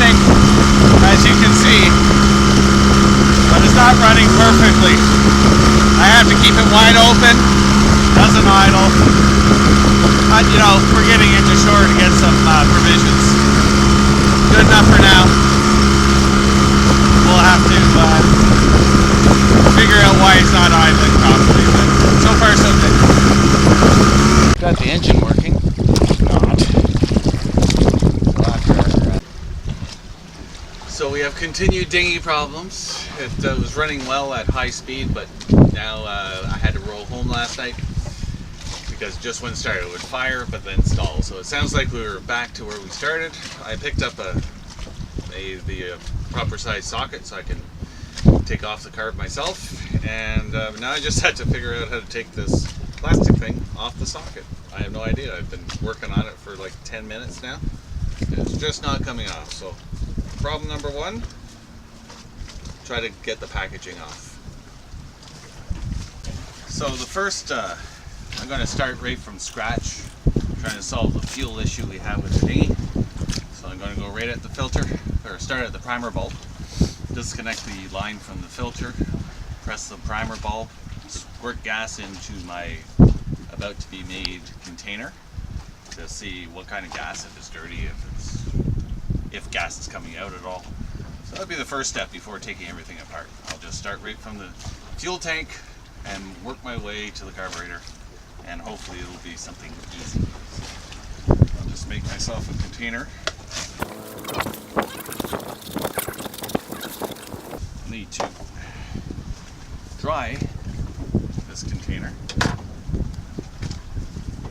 running, as you can see, but it's not running perfectly. I have to keep it wide open, doesn't idle. But you know, we're getting into shore to get some provisions. Good enough for now. We'll have to figure out why it's not idling properly, but so far so good. Got the engine working. Not. So we have continued dinghy problems. It was running well at high speed, but now I had to roll home last night because just when it started it would fire but then stall. So it sounds like we were back to where we started. I picked up the proper size socket so I can take off the carb myself, and now I just had to figure out how to take this plastic thing off the socket. I have no idea. I've been working on it for like 10 minutes now. It's just not coming off. So problem number one, try to get the packaging off. So the first, I'm going to start right from scratch, trying to solve the fuel issue we have with the dinghy. So I'm going to go right at the filter, or start at the primer bulb, disconnect the line from the filter, press the primer bulb, squirt gas into my about to be made container to see what kind of gas, if it's dirty, if gas is coming out at all. So that'll be the first step before taking everything apart. I'll just start right from the fuel tank and work my way to the carburetor, and hopefully it'll be something easy. I'll just make myself a container. I need to dry this container,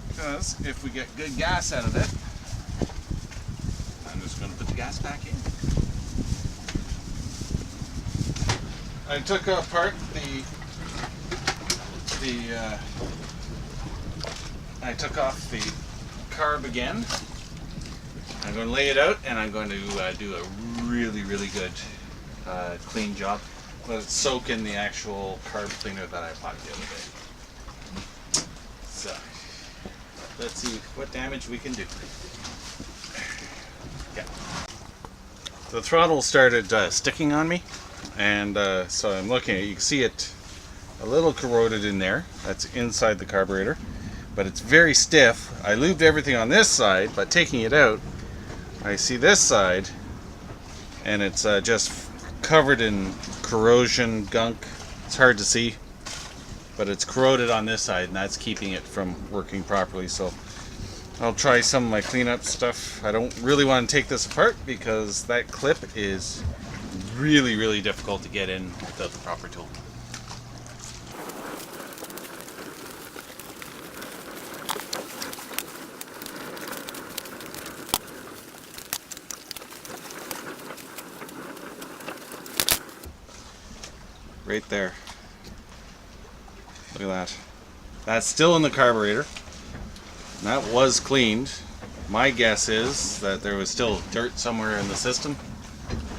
because if we get good gas out of it, I'm just going to put the gas back in. I took apart I took off the carb again. I'm going to lay it out, and I'm going to do a really good clean job. Let it soak in the actual carb cleaner that I bought the other day. So let's see what damage we can do. Yeah. The throttle started sticking on me, and so I'm looking at it. You can see it a little corroded in there. That's inside the carburetor, but it's very stiff. I lubed everything on this side, but taking it out, I see this side, and it's just covered in corrosion, gunk. It's hard to see, but it's corroded on this side, and that's keeping it from working properly. So I'll try some of my cleanup stuff. I don't really want to take this apart because that clip is really difficult to get in without the proper tool. Right there. Look at that. That's still in the carburetor. And that was cleaned. My guess is that there was still dirt somewhere in the system,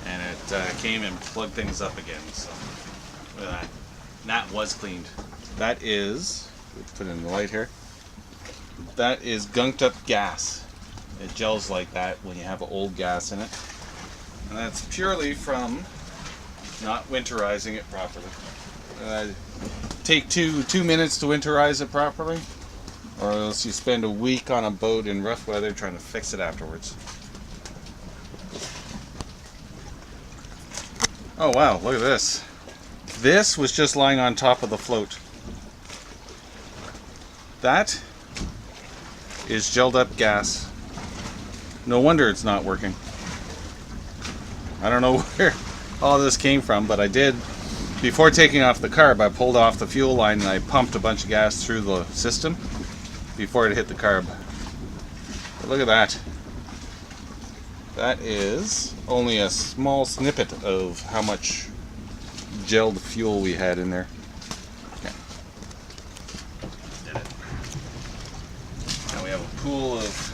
and it came and plugged things up again. So look at that. And that was cleaned. That is, put in the light here, that is gunked up gas. It gels like that when you have old gas in it. And that's purely from not winterizing it properly. Take two minutes to winterize it properly, or else you spend a week on a boat in rough weather trying to fix it afterwards. Oh wow, look at this. This was just lying on top of the float. That is gelled up gas. No wonder it's not working. I don't know where all this came from, but I did, before taking off the carb, I pulled off the fuel line and I pumped a bunch of gas through the system before it hit the carb. But look at that. That is only a small snippet of how much gelled fuel we had in there. Okay. Did it. Now we have a pool of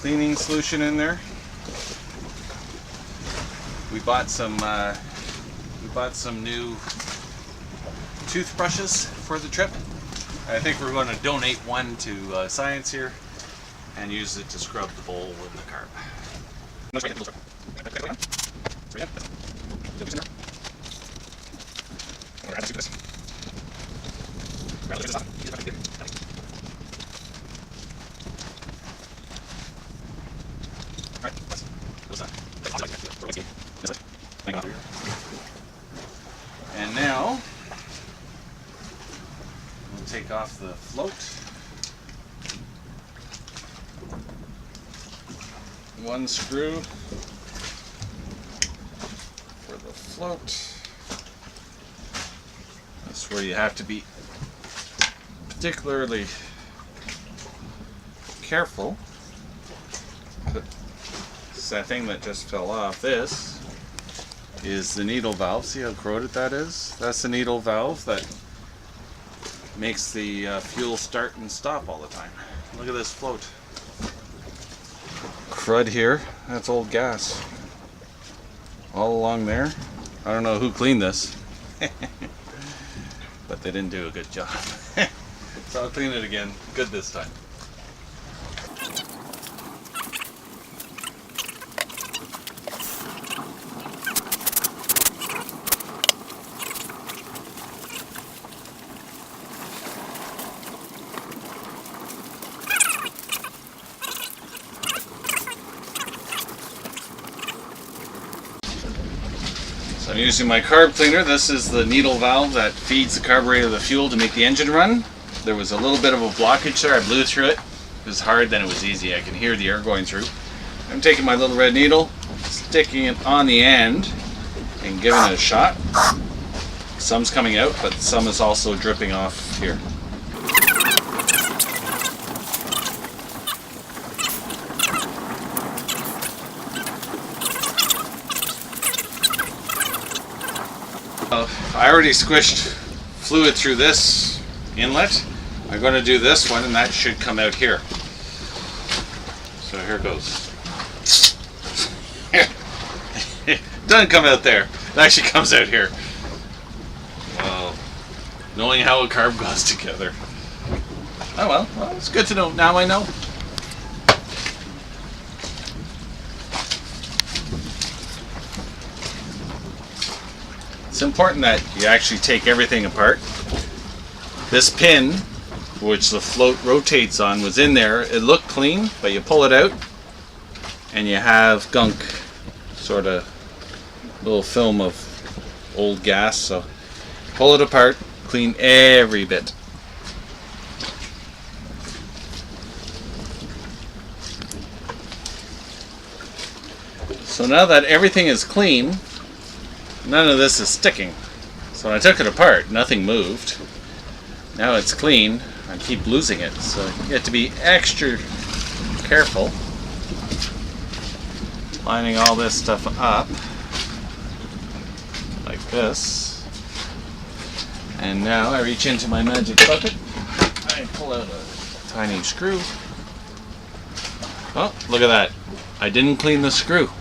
cleaning solution in there. We bought some new toothbrushes for the trip. I think we're going to donate one to science here and use it to scrub the bowl with the carb. And now we'll take off the float. One screw for the float. That's where you have to be particularly careful. It's that thing that just fell off. This is the needle valve. See how corroded that is? That's the needle valve that makes the fuel start and stop all the time. Look at this float. Crud here. That's old gas. All along there. I don't know who cleaned this. But they didn't do a good job. So I'll clean it again. Good this time. So I'm using my carb cleaner. This is the needle valve that feeds the carburetor the fuel to make the engine run. There was a little bit of a blockage there. I blew through it. It was hard, then it was easy. I can hear the air going through. I'm taking my little red needle, sticking it on the end, and giving it a shot. Some's coming out, but some is also dripping off here. I already squished fluid through this inlet. I'm going to do this one, and that should come out here. So here goes. It doesn't come out there. It actually comes out here. Wow. Knowing how a carb goes together. Oh well, it's good to know. Now I know. It's important that you actually take everything apart. This pin, which the float rotates on, was in there. It looked clean, but you pull it out and you have gunk, sort of little film of old gas. So pull it apart, clean every bit. So now that everything is clean, none of this is sticking. So when I took it apart, nothing moved. Now it's clean. I keep losing it, so you have to be extra careful. Lining all this stuff up like this. And now I reach into my magic bucket. I pull out a tiny screw. Oh, look at that. I didn't clean the screw.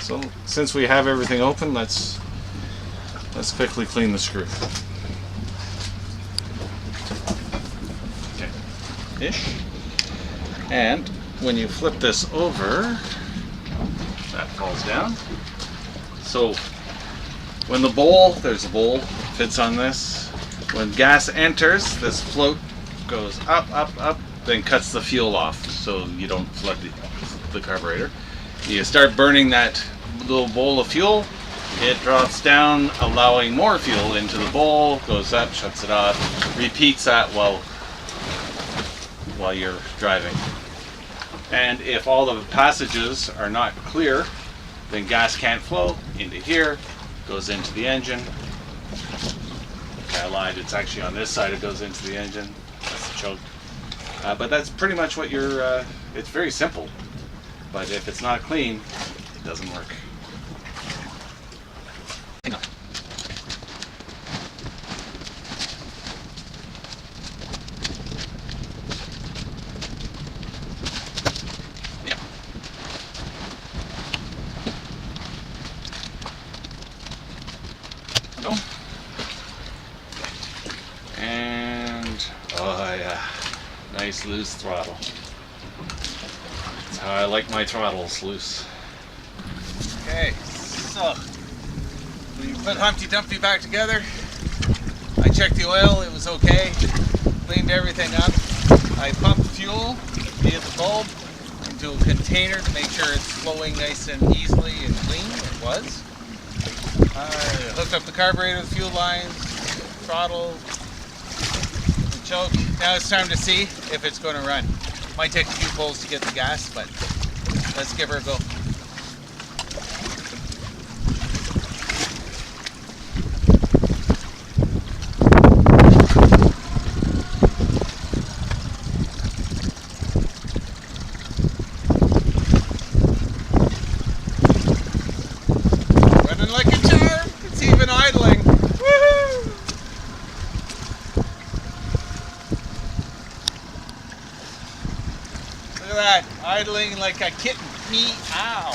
So since we have everything open, let's quickly clean the screw. Okay, ish. And when you flip this over, that falls down. So when the bowl, there's a bowl that fits on this. When gas enters, this float goes up, up, up, then cuts the fuel off, so you don't flood the carburetor. You start burning that little bowl of fuel, it drops down, allowing more fuel into the bowl, goes up, shuts it off, repeats that while you're driving. And if all the passages are not clear, then gas can't flow into here, goes into the engine. Okay, I lied, it's actually on this side it goes into the engine. That's the choke. But that's pretty much what you're, it's very simple. But if it's not clean, it doesn't work. Hang on. Yeah. Go. And oh yeah, nice loose throttle. That's how I like my throttles, loose. Okay, so we put Humpty Dumpty back together. I checked the oil, it was okay. Cleaned everything up. I pumped fuel via the bulb into a container to make sure it's flowing nice and easily and clean. It was. I hooked up the carburetor, the fuel lines, throttle, the choke. Now it's time to see if it's going to run. Might take a few pulls to get the gas, but let's give her a go. Running like a charm. It's even idling. Woohoo! Look at that, idling like a kitten. Meow.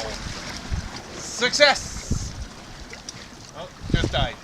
Success! Oh, just died.